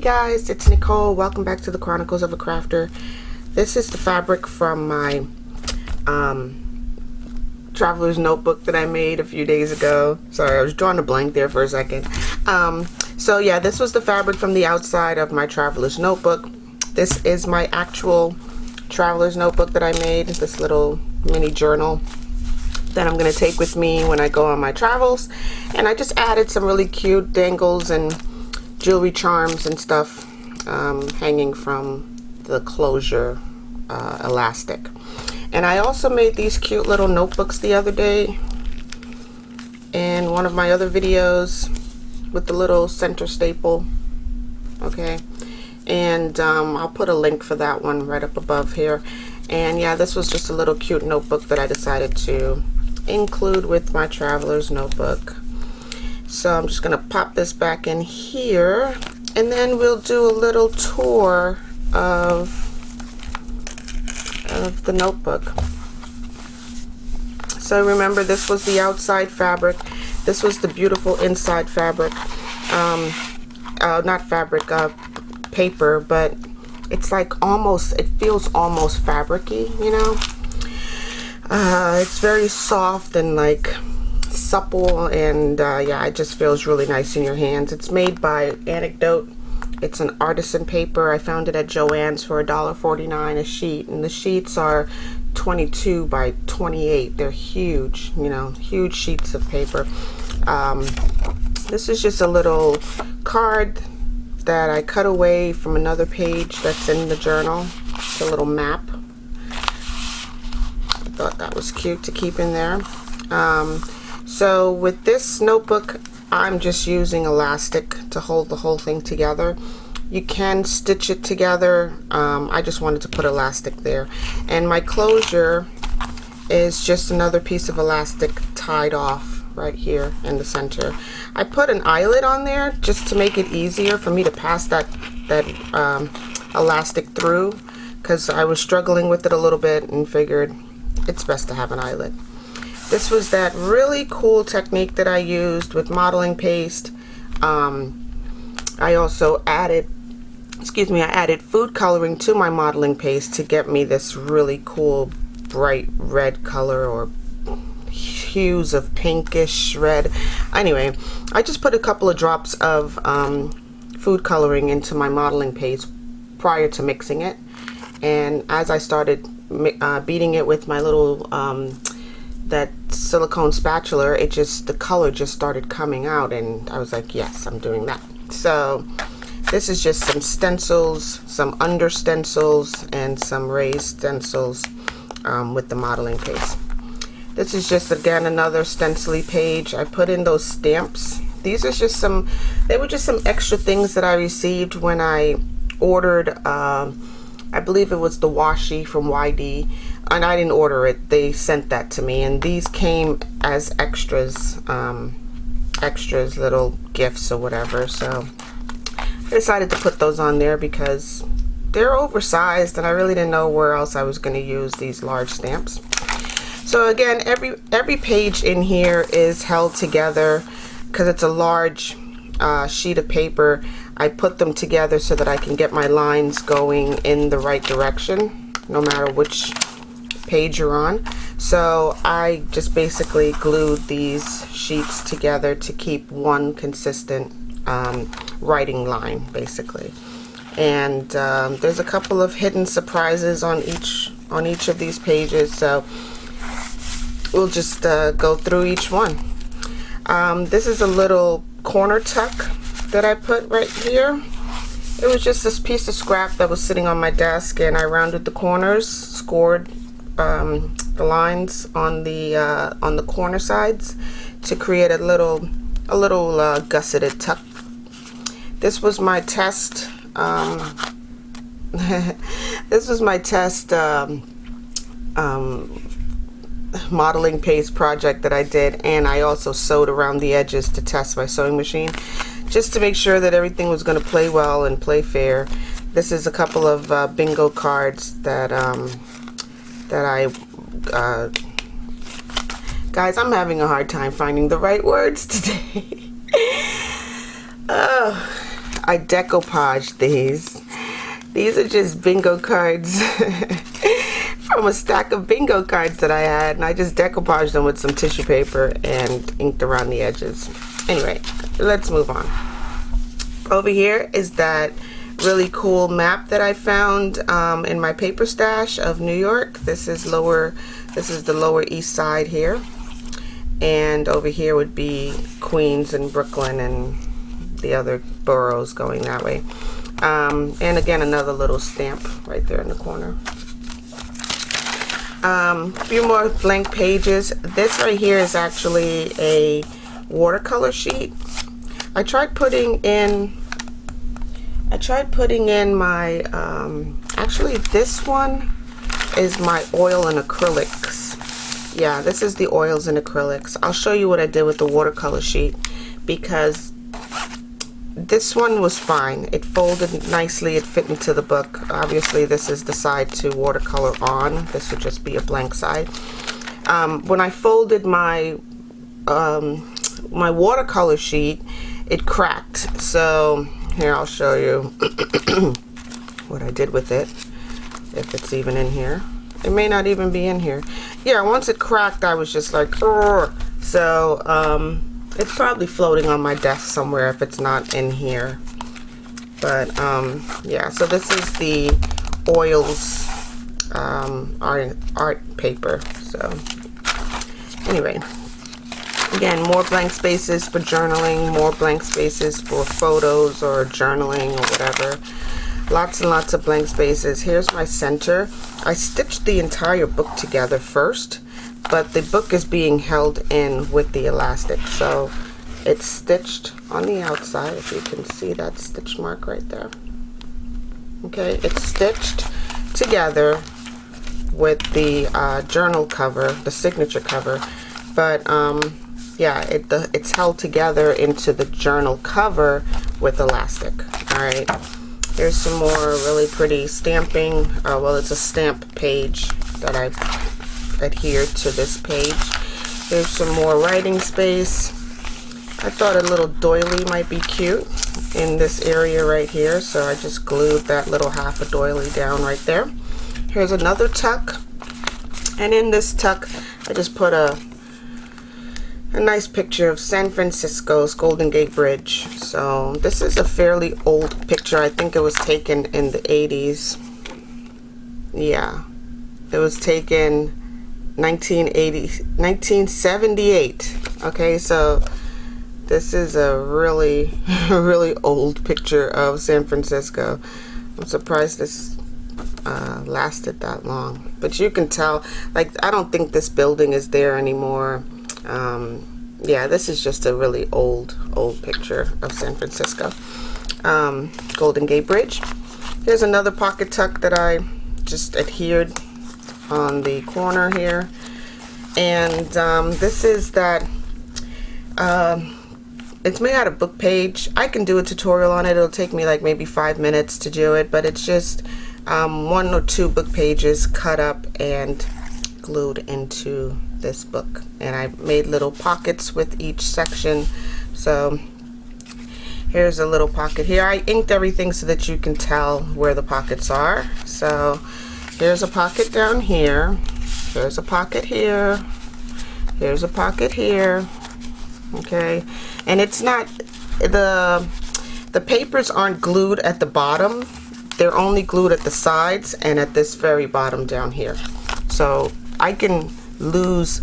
Hey guys, it's Nicole. Welcome back to the Chronicles of a Crafter. This is the fabric from my traveler's notebook that I made a few days ago. Sorry, I was drawing a blank there for a second. So yeah, this was the fabric from the outside of my traveler's notebook. This is my actual traveler's notebook that I made, this little mini journal that I'm going to take with me when I go on my travels. And I just added some really cute dangles and jewelry charms and stuff hanging from the closure elastic. And I also made these cute little notebooks the other day in one of my other videos with the little center staple. Okay, and I'll put a link for that one right up above here. And yeah, this was just a little cute notebook that I decided to include with my traveler's notebook. So I'm just going to pop this back in here, and then we'll do a little tour of the notebook. So remember, this was the outside fabric. This was the beautiful inside fabric. Not fabric, paper, but it's like almost, it feels almost fabric-y, you know? It's very soft and like supple, and yeah, it just feels really nice in your hands. It's made by Anecdote. It's an artisan paper. I found it at Joann's for $1.49 a sheet, and the sheets are 22 by 28. They're huge, you know, huge sheets of paper. This is just a little card that I cut away from another page that's in the journal. It's a little map. I thought that was cute to keep in there. So with this notebook, I'm just using elastic to hold the whole thing together. You can stitch it together. I just wanted to put elastic there. And my closure is just another piece of elastic tied off right here in the center. I put an eyelet on there just to make it easier for me to pass that elastic through, because I was struggling with it a little bit and figured it's best to have an eyelet. This was that really cool technique that I used with modeling paste. I also added, I added food coloring to my modeling paste to get me this really cool bright red color, or hues of pinkish red. Anyway, I just put a couple of drops of food coloring into my modeling paste prior to mixing it. And as I started beating it with my little that silicone spatula, the color just started coming out, and I was like, yes, I'm doing that. So this is just some stencils, some under stencils, and some raised stencils with the modeling paste. This is just, again, another stencily page. I put in those stamps. These are just they were just some extra things that I received when I ordered, I believe it was the washi from YD. And I didn't order it, they sent that to me, and these came as extras, little gifts or whatever. So I decided to put those on there because they're oversized, and I really didn't know where else I was going to use these large stamps. So again, every page in here is held together because it's a large sheet of paper. I put them together so that I can get my lines going in the right direction, no matter which page you're on. So I just basically glued these sheets together to keep one consistent writing line, basically. And there's a couple of hidden surprises on each of these pages, so we'll just go through each one. This is a little corner tuck that I put right here. It was just this piece of scrap that was sitting on my desk, and I rounded the corners, scored the lines on the corner sides to create a little gusseted tuck. This was my test. This was my test modeling paste project that I did, and I also sewed around the edges to test my sewing machine, just to make sure that everything was going to play well and play fair. This is a couple of bingo cards that guys, I'm having a hard time finding the right words today. I decoupaged these. These are just bingo cards from a stack of bingo cards that I had, and I just decoupaged them with some tissue paper and inked around the edges. Anyway, let's move on. Over here is that really cool map that I found in my paper stash of New York. This is the Lower East Side here, and over here would be Queens and Brooklyn and the other boroughs going that way. And again, another little stamp right there in the corner. A few more blank pages. This right here is actually a watercolor sheet. I tried putting in my, actually this one is my oil and acrylics. Yeah, this is the oils and acrylics. I'll show you what I did with the watercolor sheet, because this one was fine. It folded nicely, it fit into the book. Obviously this is the side to watercolor on. This would just be a blank side. When I folded my my watercolor sheet, it cracked. So here, I'll show you what I did with it, if it's even in here. It may not even be in here. Yeah, once it cracked, I was just like, urgh. So it's probably floating on my desk somewhere if it's not in here. But yeah, so this is the oils art paper. So anyway, again, more blank spaces for journaling, more blank spaces for photos or journaling or whatever. Lots and lots of blank spaces. Here's my center. I stitched the entire book together first, but the book is being held in with the elastic. So it's stitched on the outside, if you can see that stitch mark right there. Okay, it's stitched together with the journal cover, the signature cover, but yeah, it's held together into the journal cover with elastic. All right, here's some more really pretty stamping. Well, it's a stamp page that I adhered to this page. There's some more writing space. I thought a little doily might be cute in this area right here, so I just glued that little half a doily down right there. Here's another tuck, and in this tuck I just put a nice picture of San Francisco's Golden Gate Bridge. So this is a fairly old picture. I think it was taken in the 80s. Yeah, it was taken 1978. Okay, so this is a really really old picture of San Francisco. I'm surprised this lasted that long, but you can tell, like, I don't think this building is there anymore. Yeah, this is just a really old picture of San Francisco. Golden Gate Bridge. Here's another pocket tuck that I just adhered on the corner here, and this is that it's made out of book page. I can do a tutorial on it. It'll take me like maybe 5 minutes to do it, but it's just 1 or 2 book pages cut up and glued into this book, and I made little pockets with each section. So here's a little pocket here. I inked everything so that you can tell where the pockets are. So here's a pocket down here, here's a pocket here, here's a pocket here. Okay, and it's not, the papers aren't glued at the bottom, they're only glued at the sides and at this very bottom down here. So I can lose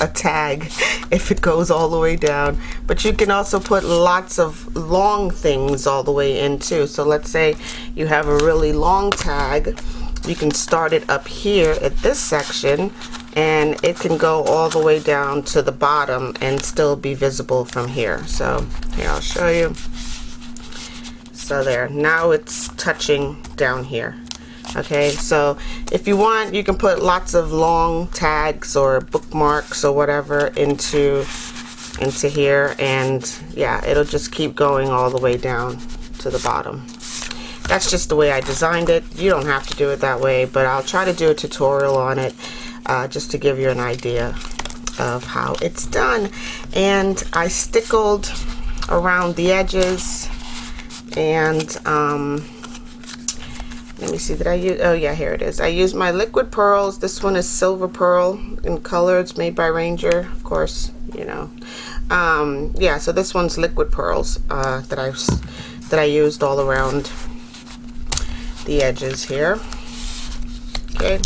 a tag if it goes all the way down, but you can also put lots of long things all the way in too. So let's say you have a really long tag, you can start it up here at this section, and it can go all the way down to the bottom and still be visible from here. So here, I'll show you. So there, now it's touching down here. Okay, so if you want, you can put lots of long tags or bookmarks or whatever into here, and yeah, it'll just keep going all the way down to the bottom. That's just the way I designed it. You don't have to do it that way, but I'll try to do a tutorial on it just to give you an idea of how it's done. And I stickled around the edges And let me see, did I use, oh yeah, here it is. I used my liquid pearls. This one is silver pearl in color. It's made by Ranger, of course, you know. Yeah, so this one's liquid pearls that I used all around the edges here. Okay.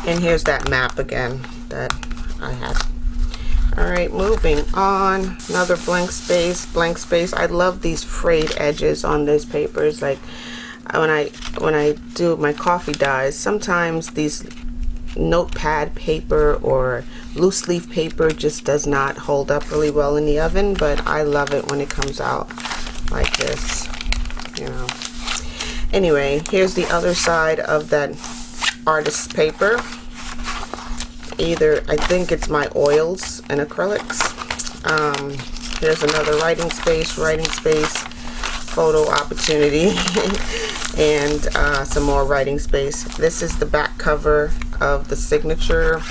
And here's that map again that I had. All right, moving on. Another blank space. I love these frayed edges on these papers. Like when I do my coffee dyes, sometimes these notepad paper or loose leaf paper just does not hold up really well in the oven, but I love it when it comes out like this, you know. Anyway, here's the other side of that artist's paper. Either, I think it's my oils and acrylics. Here's another writing space, photo opportunity, and some more writing space. This is the back cover of the signature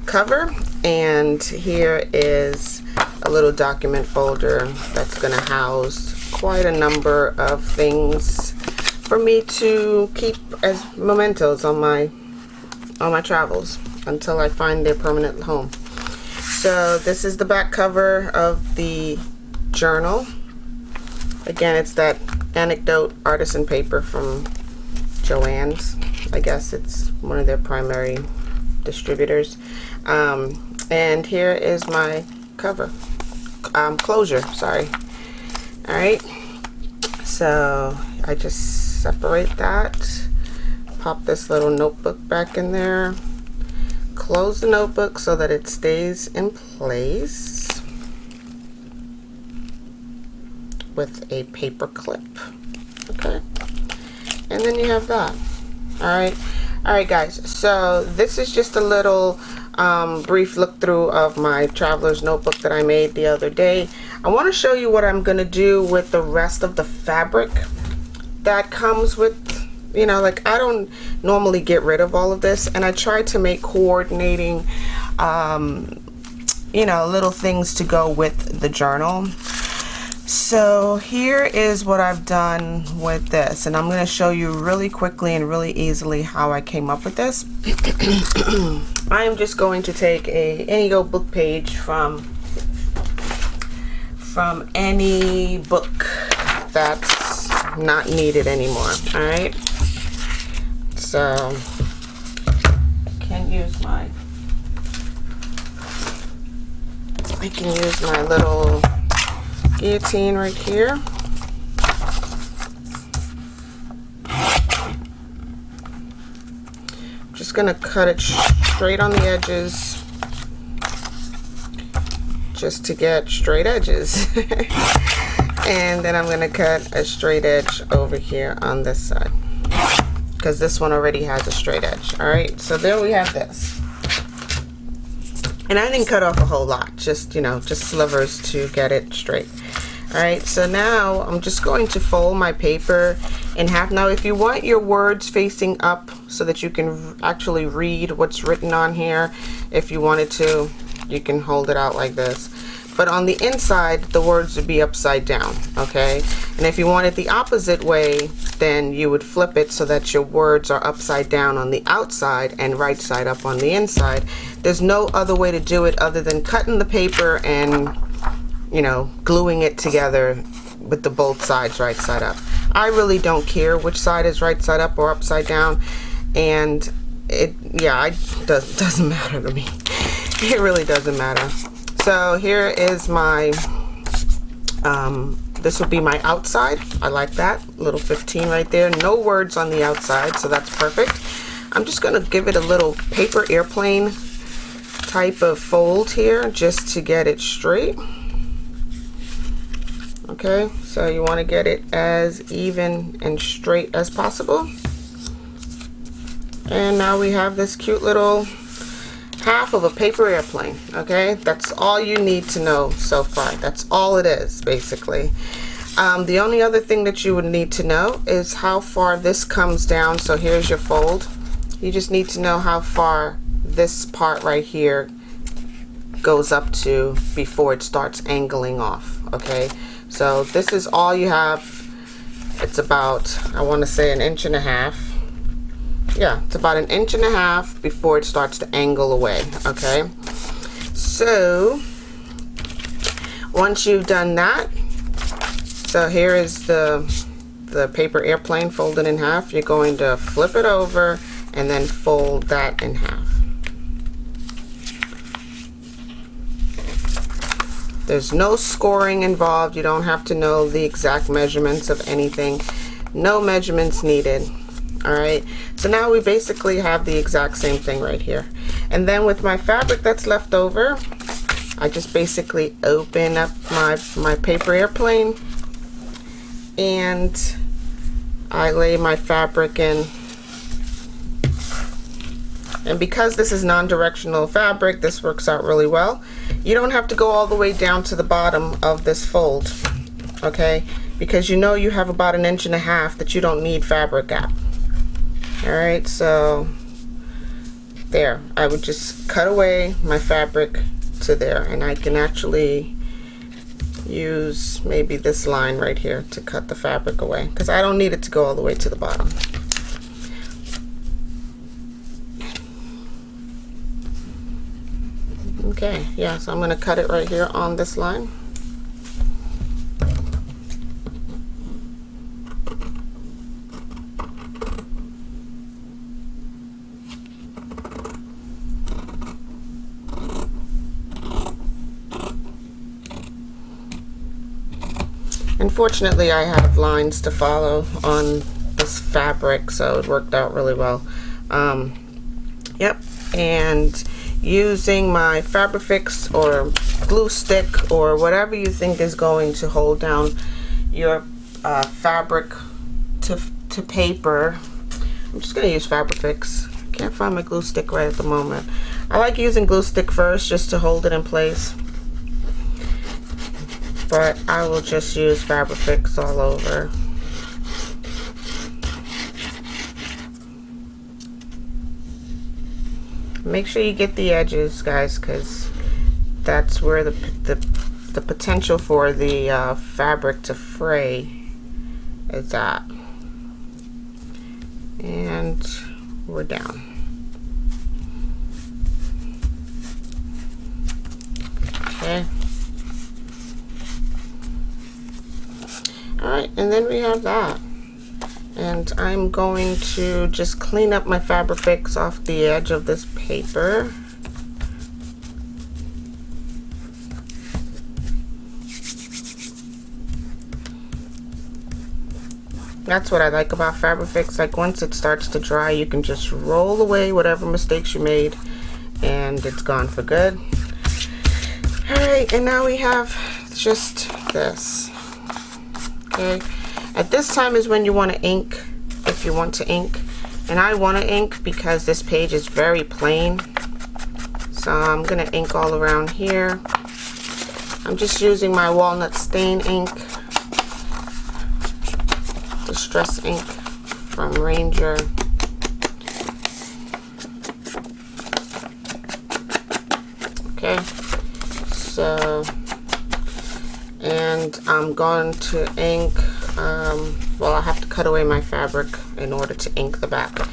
cover, and here is a little document folder that's going to house quite a number of things for me to keep as mementos on my travels until I find their permanent home. So this is the back cover of the journal. Again, it's that Anecdote artisan paper from Joann's. I guess it's one of their primary distributors. And here is my cover, closure, sorry. All right, so I just separate that, pop this little notebook back in there, close the notebook so that it stays in place with a paper clip. Okay, and then you have that. All right guys, so this is just a little brief look through of my traveler's notebook that I made the other day. I want to show you what I'm gonna do with the rest of the fabric that comes with, you know, like I don't normally get rid of all of this, and I try to make coordinating you know, little things to go with the journal. So here is what I've done with this, and I'm going to show you really quickly and really easily how I came up with this. I am just going to take any old book page from any book that's not needed anymore. All right, so I can use my little guillotine right here. I'm just gonna cut it straight on the edges just to get straight edges. And then I'm gonna cut a straight edge over here on this side because this one already has a straight edge. All right, so there we have this. And I didn't cut off a whole lot, just, you know, just slivers to get it straight. All right, so now I'm just going to fold my paper in half. Now, if you want your words facing up so that you can actually read what's written on here, if you wanted to, you can hold it out like this. But on the inside, the words would be upside down, okay? And if you want it the opposite way, then you would flip it so that your words are upside down on the outside and right side up on the inside. There's no other way to do it other than cutting the paper and, you know, gluing it together with the both sides right side up. I really don't care which side is right side up or upside down, and it doesn't matter to me. It really doesn't matter. So here is my this will be my outside. I like that little 15 right there. No words on the outside, so that's perfect. I'm just gonna give it a little paper airplane type of fold here just to get it straight. Okay, so you want to get it as even and straight as possible. And now we have this cute little half of a paper airplane. Okay, that's all you need to know so far. That's all it is, basically. The only other thing that you would need to know is how far this comes down. So here's your fold. You just need to know how far this part right here goes up to before it starts angling off. Okay, So this is all you have. It's about, I want to say, 1.5 inches. Yeah, it's about 1.5 inches before it starts to angle away. Okay, so once you've done that, so here is the paper airplane folded in half. You're going to flip it over and then fold that in half. There's no scoring involved. You don't have to know the exact measurements of anything. No measurements needed. Alright, so now we basically have the exact same thing right here. And then with my fabric that's left over, I just basically open up my paper airplane and I lay my fabric in. And because this is non-directional fabric, this works out really well. You don't have to go all the way down to the bottom of this fold, okay? Because you know you have about 1.5 inches that you don't need fabric at. Alright, so there. I would just cut away my fabric to there, and I can actually use maybe this line right here to cut the fabric away, because I don't need it to go all the way to the bottom. Okay, yeah, so I'm going to cut it right here on this line. Unfortunately, I have lines to follow on this fabric, so it worked out really well. Yep, and using my Fabrifix or glue stick or whatever you think is going to hold down your fabric to paper. I'm just going to use Fabrifix. Can't find my glue stick right at the moment. I like using glue stick first just to hold it in place, but I will just use Fabrifix all over. Make sure you get the edges, guys, because that's where the potential for the fabric to fray is at. And we're down. Okay. Alright, and then we have that. And I'm going to just clean up my Fabrifix off the edge of this paper. That's what I like about Fabrifix. Like, once it starts to dry, you can just roll away whatever mistakes you made and it's gone for good. Alright, and now we have just this. Okay. At this time is when you want to ink, if you want to ink. And I want to ink because this page is very plain. So I'm going to ink all around here. I'm just using my walnut stain ink, distress ink from Ranger. Okay, so, and I'm going to ink, well, I have to cut away my fabric in order to ink the back.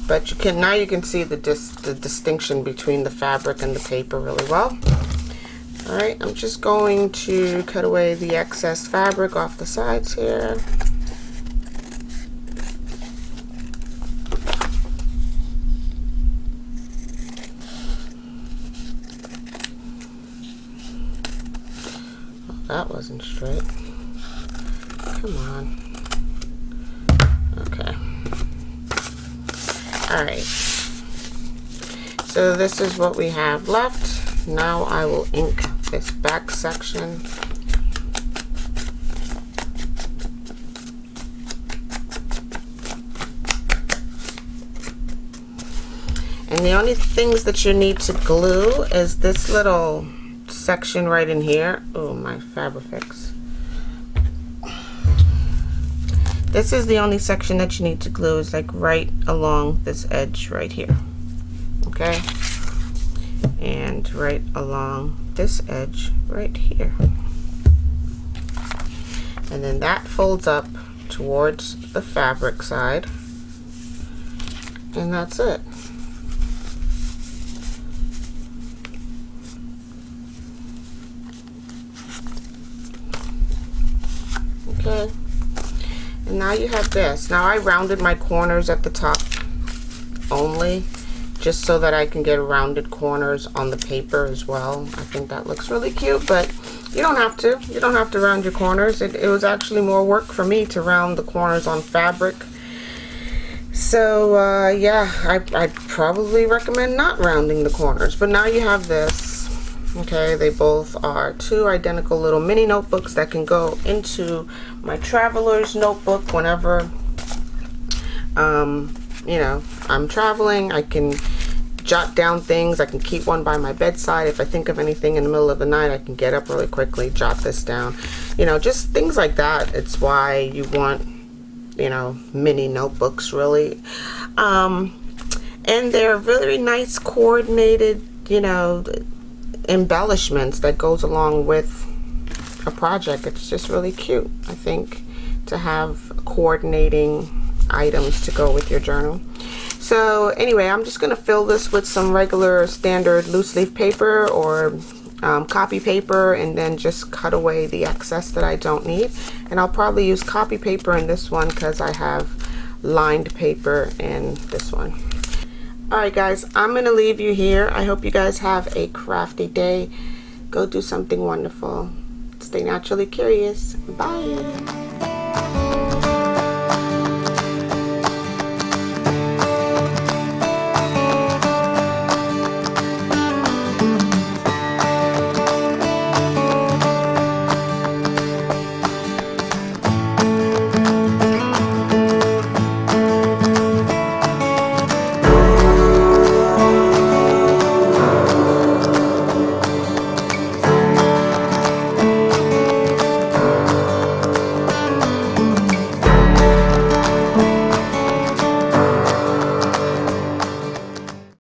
But now you can see the distinction between the fabric and the paper really well. Alright, I'm just going to cut away the excess fabric off the sides here. Oh, that wasn't straight. Come on. Okay. Alright. So this is what we have left. Now I will ink this back section. And the only things that you need to glue is this little section right in here. Oh, my Fabrifix. This is the only section that you need to glue, is like right along this edge right here. Okay? And right along this edge right here. and then that folds up towards the fabric side, and that's it. Okay, and now you have this. Now I rounded my corners at the top only, just so that I can get rounded corners on the paper as well. I think that looks really cute, but you don't have to. You don't have to round your corners. It was actually more work for me to round the corners on fabric. So yeah, I'd probably recommend not rounding the corners. But now you have this. Okay, they both are two identical little mini notebooks that can go into my traveler's notebook whenever you know, I'm traveling. I can jot down things. I can keep one by my bedside. If I think of anything in the middle of the night, I can get up really quickly, jot this down. You know, just things like that. It's why you want, you know, mini notebooks, really. And they're very nice coordinated, you know, embellishments that goes along with a project. It's just really cute, I think, to have coordinating items to go with your journal. So anyway, I'm just going to fill this with some regular standard loose leaf paper or copy paper, and then just cut away the excess that I don't need. And I'll probably use copy paper in this one because I have lined paper in this one. Alright guys, I'm going to leave you here. I hope you guys have a crafty day. Go do something wonderful. Stay naturally curious. Bye.